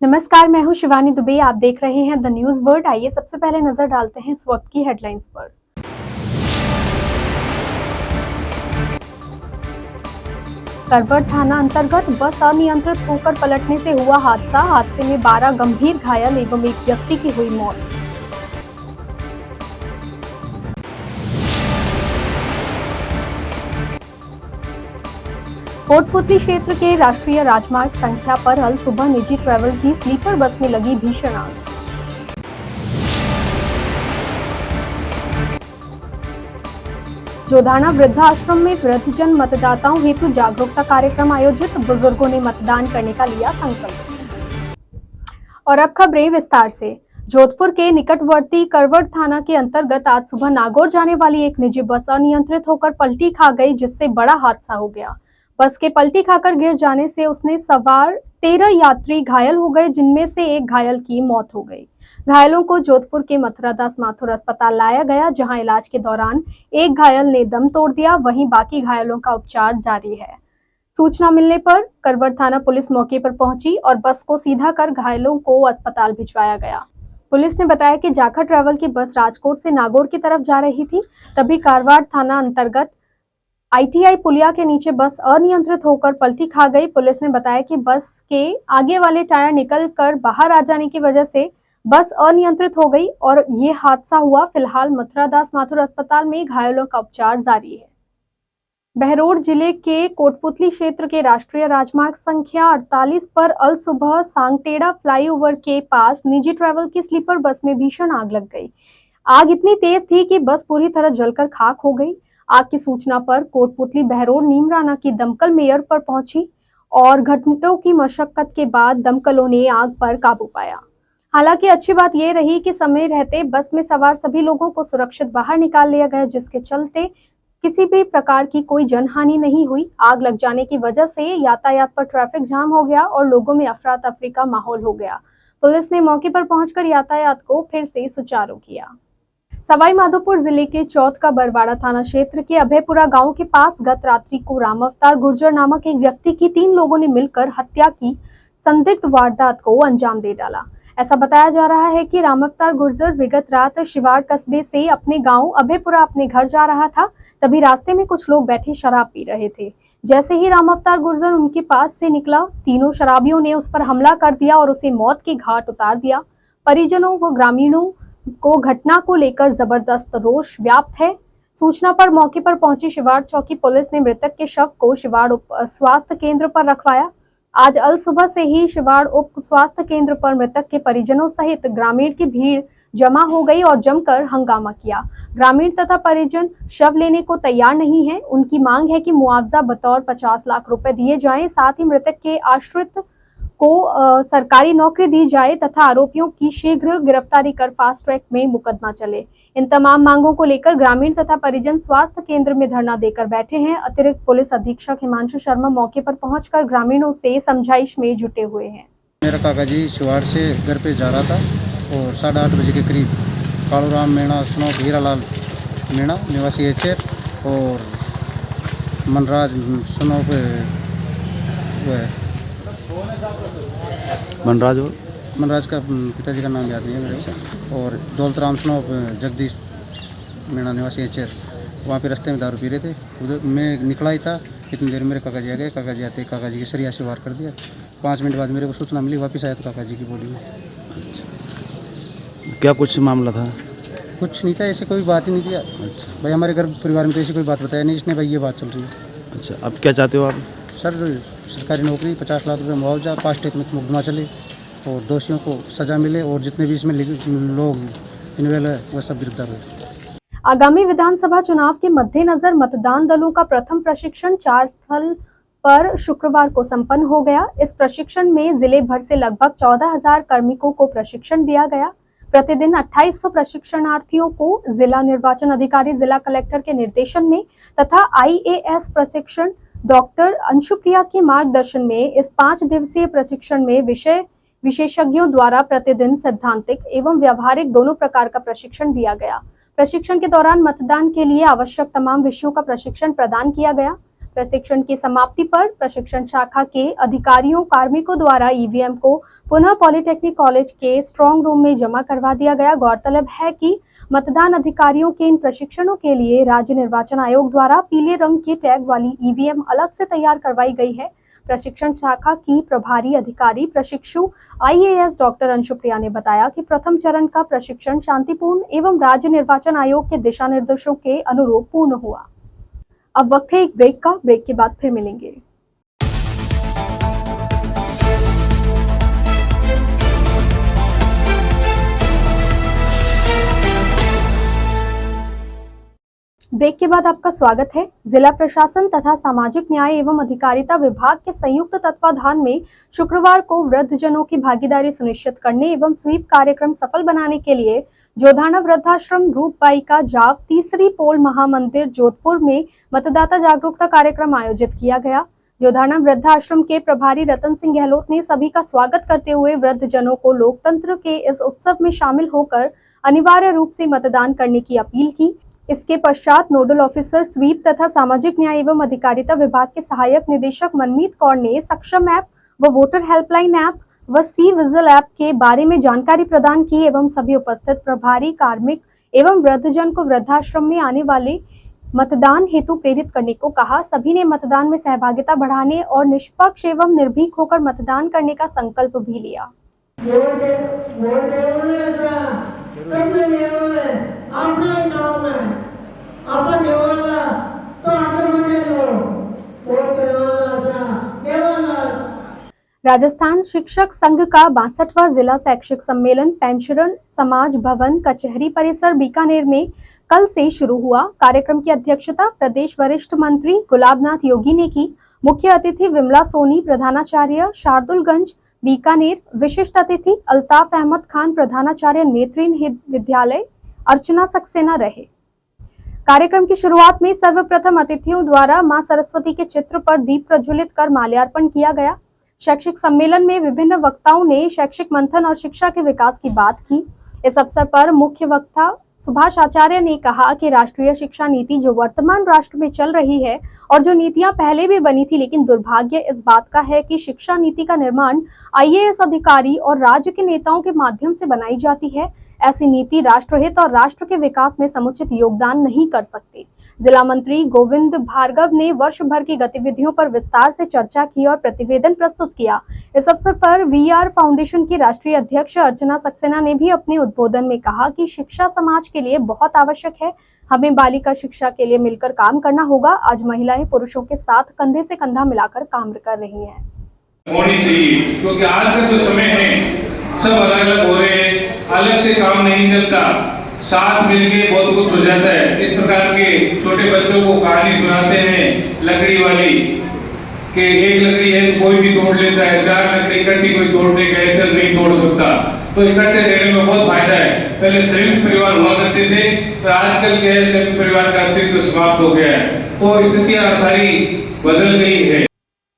नमस्कार, मैं हूं शिवानी दुबे। आप देख रहे हैं द न्यूज वर्ल्ड। आइए सबसे पहले नजर डालते हैं इस वक्त की हेडलाइंस पर। करवट थाना अंतर्गत बस अनियंत्रित होकर पलटने से हुआ हादसा। हादसे में 12 गंभीर घायल एवं एक व्यक्ति की हुई मौत। कोटपुतली क्षेत्र के राष्ट्रीय राजमार्ग संख्या पर कल सुबह निजी ट्रैवल की स्लीपर बस में लगी भीषण आग। जोधाना वृद्धाश्रम में वृद्धजन मतदाताओं हेतु जागरूकता कार्यक्रम आयोजित। बुजुर्गों ने मतदान करने का लिया संकल्प। और अब खबरें विस्तार से। जोधपुर के निकटवर्ती करवट थाना के अंतर्गत आज सुबह नागौर जाने वाली एक निजी बस अनियंत्रित होकर पलटी खा गई, जिससे बड़ा हादसा हो गया। बस के पलटी खाकर गिर जाने से उसने सवार 13 यात्री घायल हो गए, जिनमें से एक घायल की मौत हो गई। घायलों को जोधपुर के मथुरादास माथुर अस्पताल लाया गया, जहां इलाज के दौरान एक घायल ने दम तोड़ दिया, वहीं बाकी घायलों का उपचार जारी है। सूचना मिलने पर करवट थाना पुलिस मौके पर पहुंची और बस को सीधा कर घायलों को अस्पताल भिजवाया गया। पुलिस ने बताया कि जाखा ट्रैवल की बस राजकोट से नागौर की तरफ जा रही थी, तभी कारवाड़ थाना अंतर्गत ITI पुलिया के नीचे बस अनियंत्रित होकर पलटी खा गई। पुलिस ने बताया कि बस के आगे वाले टायर निकल कर बाहर आ जाने की वजह से बस अनियंत्रित हो गई और ये हादसा हुआ। फिलहाल मथुरादास माथुर अस्पताल में घायलों का उपचार जारी है। बहरोड जिले के कोटपुतली क्षेत्र के राष्ट्रीय राजमार्ग संख्या 48 पर अल सुबह सांगटेड़ा फ्लाईओवर के पास निजी ट्रैवल की स्लीपर बस में भीषण आग लग गई। आग इतनी तेज थी कि बस पूरी तरह जलकर खाक हो गई। आग की सूचना पर कोटपुतली बहरोड नीमराना की दमकल मेयर पर पहुंची और घंटों की मशक्कत के बाद दमकलों ने आग पर काबू पाया। हालांकि अच्छी बात यह रही कि समय रहते बस में सवार सभी लोगों को सुरक्षित बाहर निकाल लिया गया, जिसके चलते किसी भी प्रकार की कोई जनहानि नहीं हुई। आग लग जाने की वजह से यातायात पर ट्रैफिक जाम हो गया और लोगों में अफरा तफरी का माहौल हो गया। पुलिस ने मौके पर पहुंचकर यातायात को फिर से सुचारू किया। सवाई माधोपुर जिले के चौथ का बरवाड़ा थाना क्षेत्र के अभयपुरा गांव के पास गत रात्रि को राम अवतार गुर्जर नामक एक व्यक्ति की 3 लोगों ने मिलकर हत्या की संदिग्ध वारदात को अंजाम दे डाला। ऐसा बताया जा रहा है कि राम अवतार गुर्जर विगत रात शिवाड़ कस्बे से अपने गांव अभयपुरा अपने घर जा रहा था, तभी रास्ते में कुछ लोग बैठे शराब पी रहे थे। जैसे ही राम अवतार गुर्जर उनके पास से निकला, तीनों शराबियों ने उस पर हमला कर दिया और उसे मौत के घाट उतार दिया। परिजनों व ग्रामीणों को घटना को लेकर जबरदस्त रोष व्याप्त है। सूचना पर मौके पर पहुंची शिवाड़ चौकी पुलिस ने मृतक के शव को शिवाड़ उप स्वास्थ्य केंद्र पर रखवाया। आज अल सुबह से ही शिवाड़ उप स्वास्थ्य केंद्र पर मृतक के परिजनों सहित ग्रामीण की भीड़ जमा हो गई और जमकर हंगामा किया। ग्रामीण तथा परिजन शव लेने को तैयार नहीं है। उनकी मांग है कि मुआवजा बतौर 50 लाख रुपए दिए जाएं, साथ ही मृतक के आश्रित को सरकारी नौकरी दी जाए तथा आरोपियों की शीघ्र गिरफ्तारी कर फास्ट ट्रैक में मुकदमा चले। इन तमाम मांगों को लेकर ग्रामीण तथा परिजन स्वास्थ्य केंद्र में धरना देकर बैठे हैं। अतिरिक्त पुलिस अधीक्षक हिमांशु शर्मा मौके पर पहुंचकर ग्रामीणों से समझाइश में जुटे हुए हैं। मेरा काका जी शिवाड़ से घर पे जा रहा था और 8:30 बजे के करीब कालूराम मीणा स्नोक हीरालाल मीणा निवासी एचेर और मनराज स्नोक मनराज का पिताजी का नाम याद नहीं है मेरे। और दौलतराम स्नोक जगदीश मीणा निवासी एचेर वहाँ पे रास्ते में दारू पी रहे थे। उधर मैं निकला ही था, इतनी देर मेरे काका जी आ गए। काका जी आते काका जी की सरिया से वार कर दिया। 5 मिनट बाद मेरे को सूचना मिली, वापस आया तो काका जी की बॉडी में। क्या कुछ मामला था? कुछ नहीं था, ऐसे कोई बात ही नहीं किया। अच्छा भाई हमारे घर परिवार में तो ऐसी कोई बात बताया नहीं, इसने भाई ये बात चल रही है। अच्छा, अब क्या चाहते हो आप? सर सरकारी नौकरी, 50 लाख रुपये मुआवजा, फास्ट ट्रैक में मुकदमा चले और दोषियों को सजा मिले और जितने भी इसमें लोग इन्वॉल्व है वह सब गिरफ्तार हुए। आगामी विधानसभा चुनाव के मद्देनजर मतदान दलों का प्रथम प्रशिक्षण 4 स्थल पर शुक्रवार को संपन्न हो गया। इस प्रशिक्षण में जिले भर से लगभग 14,000 कार्मिकों को प्रशिक्षण दिया गया। प्रतिदिन 2800 प्रशिक्षणार्थियों को जिला निर्वाचन अधिकारी, जिला कलेक्टर के निर्देशन में तथा IAS प्रशिक्षण डॉक्टर अंशुप्रिया के मार्गदर्शन में इस 5 दिवसीय प्रशिक्षण में विषय विशेषज्ञों द्वारा प्रतिदिन सैद्धांतिक एवं व्यावहारिक दोनों प्रकार का प्रशिक्षण दिया गया। प्रशिक्षण के दौरान मतदान के लिए आवश्यक तमाम विषयों का प्रशिक्षण प्रदान किया गया। प्रशिक्षण की समाप्ति पर प्रशिक्षण शाखा के अधिकारियों कार्मिकों द्वारा ईवीएम को पुनः पॉलिटेक्निक कॉलेज के स्ट्रांग रूम में जमा करवा दिया गया। गौरतलब है कि मतदान अधिकारियों के इन प्रशिक्षणों के लिए राज्य निर्वाचन आयोग द्वारा पीले रंग के टैग वाली ईवीएम अलग से तैयार करवाई गई है। प्रशिक्षण शाखा की प्रभारी अधिकारी प्रशिक्षु IAS डॉक्टर अंशुप्रिया ने बताया कि प्रथम चरण का प्रशिक्षण शांतिपूर्ण एवं राज्य निर्वाचन आयोग के दिशा निर्देशों के अनुरूप पूर्ण हुआ। अब वक्त है एक ब्रेक का। ब्रेक के बाद फिर मिलेंगे। ब्रेक के बाद आपका स्वागत है। जिला प्रशासन तथा सामाजिक न्याय एवं अधिकारिता विभाग के संयुक्त तत्वाधान में शुक्रवार को वृद्धजनों की भागीदारी सुनिश्चित करने एवं स्वीप कार्यक्रम सफल बनाने के लिए जोधाना वृद्धाश्रम रूपबाई का जाव तीसरी पोल महामंदिर जोधपुर में मतदाता जागरूकता कार्यक्रम आयोजित किया गया। जोधाना वृद्धाश्रम के प्रभारी रतन सिंह गहलोत ने सभी का स्वागत करते हुए वृद्धजनों को लोकतंत्र के इस उत्सव में शामिल होकर अनिवार्य रूप से मतदान करने की अपील की। इसके पश्चात नोडल ऑफिसर स्वीप तथा सामाजिक न्याय एवं अधिकारिता विभाग के सहायक निदेशक मनमीत कौर ने सक्षम ऐप व वोटर हेल्पलाइन ऐप व सी विजिल ऐप के बारे में जानकारी प्रदान की एवं सभी उपस्थित प्रभारी कार्मिक एवं वृद्धजन को वृद्धाश्रम में आने वाले मतदान हेतु प्रेरित करने को कहा। सभी ने मतदान में सहभागिता बढ़ाने और निष्पक्ष एवं निर्भीक होकर मतदान करने का संकल्प भी लिया। राजस्थान शिक्षक संघ का 62वां जिला शैक्षिक सम्मेलन पेंशनर समाज भवन कचहरी परिसर बीकानेर में कल से शुरू हुआ। कार्यक्रम की अध्यक्षता प्रदेश वरिष्ठ मंत्री गुलाबनाथ योगी ने की। मुख्य अतिथि विमला सोनी प्रधानाचार्य शार्दुलगंज बीकानेर, विशिष्ट अतिथि अल्ताफ अहमद खान प्रधानाचार्य नेत्रहीन विद्यालय अर्चना सक्सेना रहे। कार्यक्रम की शुरुआत में सर्वप्रथम अतिथियों द्वारा मां सरस्वती के चित्र पर दीप प्रज्वलित कर माल्यार्पण किया गया। शैक्षिक सम्मेलन में विभिन्न वक्ताओं ने शैक्षिक मंथन और शिक्षा के विकास की बात की। इस अवसर पर मुख्य वक्ता सुभाष आचार्य ने कहा कि राष्ट्रीय शिक्षा नीति जो वर्तमान राष्ट्र में चल रही है और जो नीतियां पहले भी बनी थी, लेकिन दुर्भाग्य इस बात का है कि शिक्षा नीति का निर्माण IAS अधिकारी और राज्य के नेताओं के माध्यम से बनाई जाती है। ऐसी नीति राष्ट्रहित और राष्ट्र के विकास में समुचित योगदान नहीं कर सकती। जिला मंत्री गोविंद भार्गव ने वर्ष भर की गतिविधियों पर विस्तार से चर्चा की और प्रतिवेदन प्रस्तुत किया। इस अवसर पर VR फाउंडेशन की राष्ट्रीय अध्यक्ष अर्चना सक्सेना ने भी अपने उद्बोधन में कहा कि शिक्षा समाज के लिए बहुत आवश्यक है। हमें बालिका शिक्षा के लिए मिलकर काम करना होगा। आज महिलाएं पुरुषों के साथ कंधे से कंधा मिलाकर काम कर रही हैं। होनी चाहिए, क्योंकि आज का जो समय है सब अलग अलग हो रहे हैं, अलग से काम नहीं चलता, साथ मिलके बहुत कुछ हो जाता है। जिस प्रकार के छोटे बच्चों को कहानी सुनाते हैं लकड़ी वाली कि एक लकड़ी है तो कोई भी तोड़ लेता है, 4 लकड़ी इकट्ठी कोई तोड़ने का एकल नहीं तोड़ सकता, तो इकट्ठे रहने में बहुत फायदा है। पहले संयुक्त परिवार हुआ करते थे, पर आजकल क्या है संयुक्त परिवार का अस्तित्व समाप्त हो गया है, तो स्थितियां सारी बदल गई है।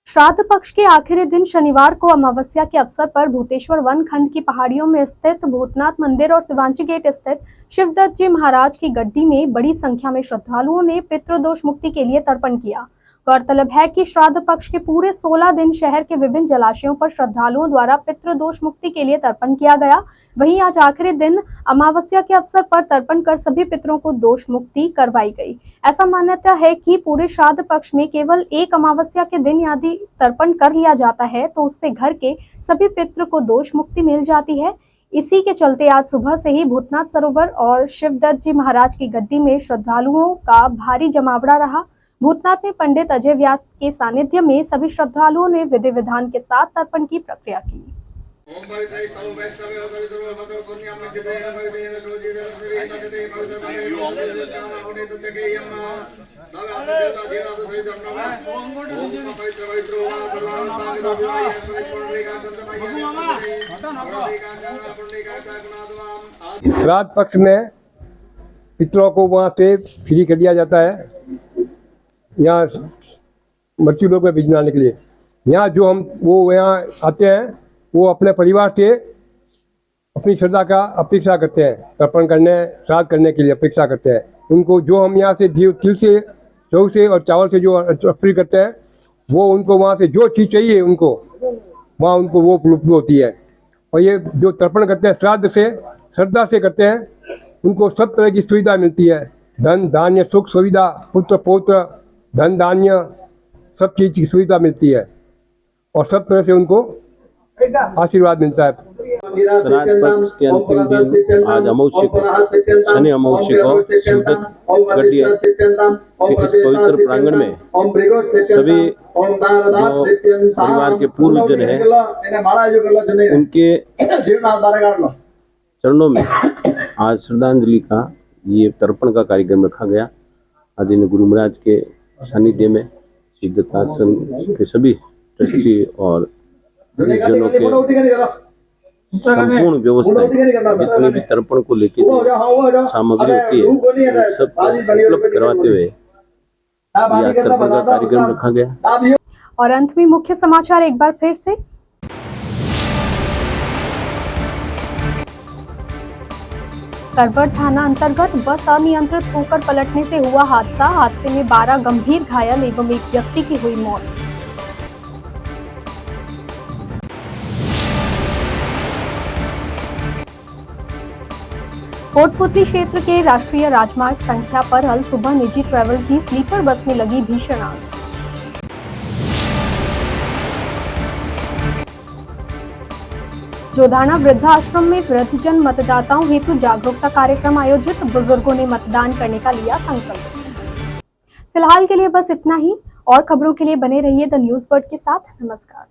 श्राद्ध पक्ष के आखिरी दिन शनिवार को अमावस्या के अवसर पर भूतेश्वर वन खंड की पहाड़ियों में स्थित भूतनाथ मंदिर और शिवांची गेट स्थित शिवदत्त जी महाराज की गड्डी में बड़ी संख्या में श्रद्धालुओं ने पितृदोष मुक्ति के लिए तर्पण किया। गौरतलब है कि श्राद्ध पक्ष के पूरे 16 दिन शहर के विभिन्न जलाशयों पर श्रद्धालुओं द्वारा पितृदोष मुक्ति के लिए तर्पण किया गया। वहीं आज आखिरी दिन अमावस्या के अवसर पर तर्पण कर सभी पितरों को दोष मुक्ति करवाई गई। ऐसा मान्यता है कि पूरे श्राद्ध पक्ष में केवल एक अमावस्या के दिन यदि तर्पण कर लिया जाता है तो उससे घर के सभी पितृ को दोष मुक्ति मिल जाती है। इसी के चलते आज सुबह से ही भूतनाथ सरोवर और शिवदत्त जी महाराज की गड्डी में श्रद्धालुओं का भारी जमावड़ा रहा। भूतनाथ में पंडित अजय व्यास के सानिध्य में सभी श्रद्धालुओं ने विधि विधान के साथ तर्पण की प्रक्रिया की। श्राद्ध पक्ष में पितरों को वहाँ से फ्री कर दिया जाता है, यहाँ मृत्यु लोक में भिजवाने के लिए। यहाँ जो हम वो यहाँ आते हैं वो अपने परिवार से अपनी श्रद्धा का अपेक्षा करते हैं, तर्पण करने श्राद्ध करने के लिए अपेक्षा करते हैं। उनको जो हम यहाँ से तिल से चाउ से और चावल से जो अपील करते हैं, वो उनको वहाँ से जो चीज़ चाहिए उनको वहाँ उनको वो उपलब्ध होती है। और ये जो तर्पण करते हैं श्राद्ध से श्रद्धा से करते हैं, उनको सब तरह की सुविधा मिलती है। धन धान्य सुख सुविधा, पुत्र पौत्र, धन धान्य, सब चीज़ की सुविधा मिलती है और सब तरह से उनको आशीर्वाद मिलता है। श्राद्ध पक्ष के अंतिम दिन आज अमावस्या को, शनि अमावस्या को शिवदत्त गढ़िया के इस पवित्र प्रांगण में सभी जो परिवार के पूर्वजन हैं उनके चरणों में आज श्रद्धांजलि का ये तर्पण का कार्यक्रम रखा गया। आदरणीय गुरु महाराज के सानिध्य में शिवदत्त आश्रम के सभी ट्रस्टी और जनों के संपूर्ण व्यवस्था जितनी भी तर्पण को लेकर सामग्री होती है उन सब उपलब्ध करवाते हुए यह तर्पण का कार्यक्रम रखा गया। और अंत में मुख्य समाचार एक बार फिर से। करवट थाना अंतर्गत बस अनियंत्रित होकर पलटने से हुआ हादसा। हादसे में 12 गंभीर घायल एवं एक व्यक्ति की हुई मौत। कोटपुतली क्षेत्र के राष्ट्रीय राजमार्ग संख्या पर कल सुबह निजी ट्रैवल की स्लीपर बस में लगी भीषण आग। जोधाना वृद्धाश्रम में वृद्धजन मतदाताओं हेतु जागरूकता कार्यक्रम आयोजित, बुजुर्गों ने मतदान करने का लिया संकल्प। फिलहाल के लिए बस इतना ही। और खबरों के लिए बने रहिए द न्यूज़ बर्ड के साथ। नमस्कार।